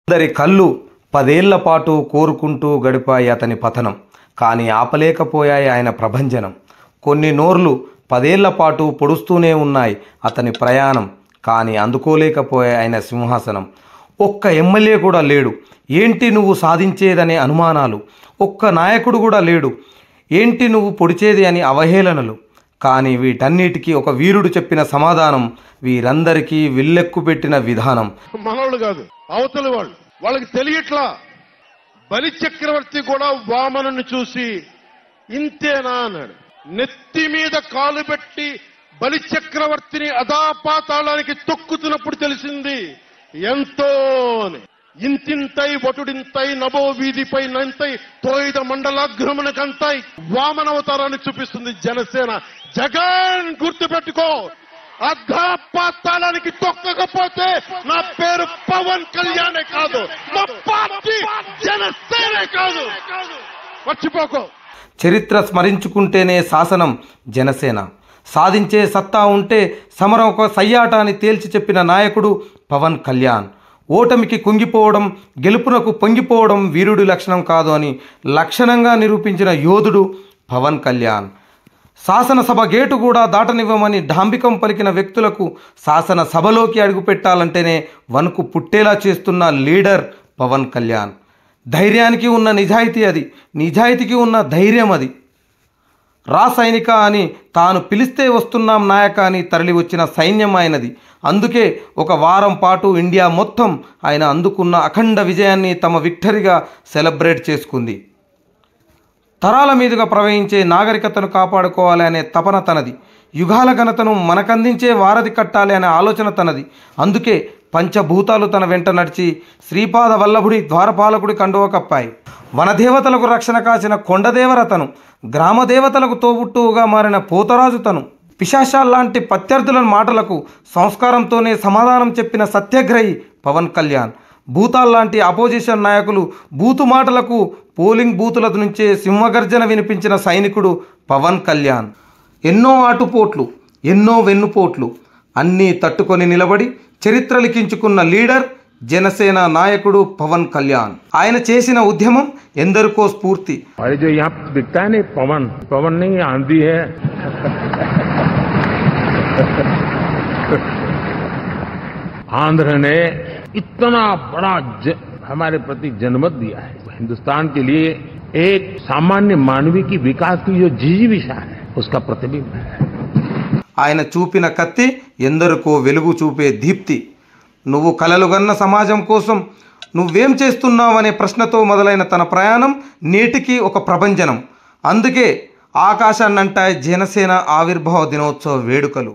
అందరి కళ్ళు 10 ఏళ్ల పాటు కోరుకుంటూ గడిపాయి అతని పతనం. కానీ ఆపలేకపోయాయి ఆయన ప్రభంజనం. కొన్ని నోర్లు 10 ఏళ్ల పాటు పొడుస్తూనే ఉన్నాయి అతని ప్రయాణం. కానీ అందుకోలేకపోయాయి ఆయన సింహాసనం. ఒక్క ఎమ్మెల్యే కూడా లేడు. ఏంటి నువ్వు సాధించేదనే అనుమానాలు. ఒక్క నాయకుడు కూడా లేడు. ఏంటి నువ్వు పొడిచేది అని అవహేళనలు. కానీ వీటన్నిటికీ ఒక వీరుడు చెప్పిన సమాధానం వీరందరికీ విల్లెక్కు పెట్టిన విధానం. మనోళ్ళు కాదు, అవతలి వాళ్ళకి తెలియట్లా. బలి చక్రవర్తి కూడా వామనుని చూసి ఇంతేనా అన్నాడు. నెత్తి మీద కాలు పెట్టి బలి చక్రవర్తిని అదాపాతాళానికి తొక్కుతున్నప్పుడు తెలిసింది ఎంతో అని. ఇంతింతై వటుడింతై నభో వీధిపై నంతై తోయిద మండలాగ్రమునకంతై వామనవతారాన్ని చూపిస్తుంది జనసేన. జగన్ గుర్తుపెట్టుకో, అధాపాతాళానికి తొక్కకపోతే నా పేరు పవన్ కళ్యాణే కాదు, నా పార్టీ జనసేనే కాదు, మర్చిపోకో. చరిత్ర స్మరించుకుంటేనే శాసనం జనసేన. సాధించే సత్తా ఉంటే సమరం ఒక సయ్యాట అని తేల్చి చెప్పిన నాయకుడు పవన్ కళ్యాణ్. ఓటమికి కుంగిపోవడం, గెలుపునకు పొంగిపోవడం వీరుడి లక్షణం కాదు అని లక్షణంగా నిరూపించిన యోధుడు పవన్ కళ్యాణ్. శాసనసభ గేటు కూడా దాటనివ్వమని డాంబికం పలికిన వ్యక్తులకు శాసనసభలోకి అడుగుపెట్టాలంటేనే వణుకు పుట్టేలా చేస్తున్న లీడర్ పవన్ కళ్యాణ్. ధైర్యానికి ఉన్న నిజాయితీ అది, నిజాయితీకి ఉన్న ధైర్యం అది. రా సైనిక అని తాను పిలిస్తే వస్తున్నాం నాయక అని తరలి వచ్చిన సైన్యం ఆయనది. అందుకే ఒక వారం పాటు ఇండియా మొత్తం ఆయన అందుకున్న అఖండ విజయాన్ని తమ విక్టరీగా సెలబ్రేట్ చేసుకుంది. తరాల మీదుగా ప్రవహించే నాగరికతను కాపాడుకోవాలి అనే తపన తనది. యుగాల ఘనతను మనకందించే వారధి కట్టాలి అనే ఆలోచన తనది. అందుకే పంచభూతాలు తన వెంట నడిచి శ్రీపాద వల్లభుడి ద్వారపాలకుడి కండువ కప్పాయి. వనదేవతలకు రక్షణ కాచిన కొండదేవర తను, గ్రామదేవతలకు తోబుట్టువుగా మారిన పోతరాజు తను. పిశాచాల్లాంటి ప్రత్యర్థుల మాటలకు సంస్కారంతోనే సమాధానం చెప్పిన సత్యాగ్రహి పవన్ కళ్యాణ్. భూతాల్లాంటి అపోజిషన్ నాయకులు బూతు మాటలకు పోలింగ్ బూతుల నుంచే సింహగర్జన వినిపించిన సైనికుడు పవన్ కళ్యాణ్. ఎన్నో ఆటుపోట్లు, ఎన్నో వెన్నుపోట్లు అన్నీ తట్టుకొని నిలబడి చరిత్ర లిఖించుకున్న లీడర్ జనసేన నాయకుడు పవన్ కళ్యాణ్. ఆయన చేసిన ఉద్యమం ఎందరికో స్ఫూర్తి. आंध्र ने इतना बड़ा हमारे प्रति जनमत दिया है. हिंदुस्तान के लिए एक सामान्य मानवी की विकास की जो जिजीविषा है उसका प्रतिबिंब है. ఆయన చూపిన కత్తి ఎందరికో వెలుగు చూపే దీప్తి. నువ్వు కలలుగన్న సమాజం కోసం నువ్వేం చేస్తున్నావనే ప్రశ్నతో మొదలైన తన ప్రయాణం నేటికి ఒక ప్రభంజనం. అందుకే ఆకాశాన్నంటాయి జనసేన ఆవిర్భావ దినోత్సవ వేడుకలు.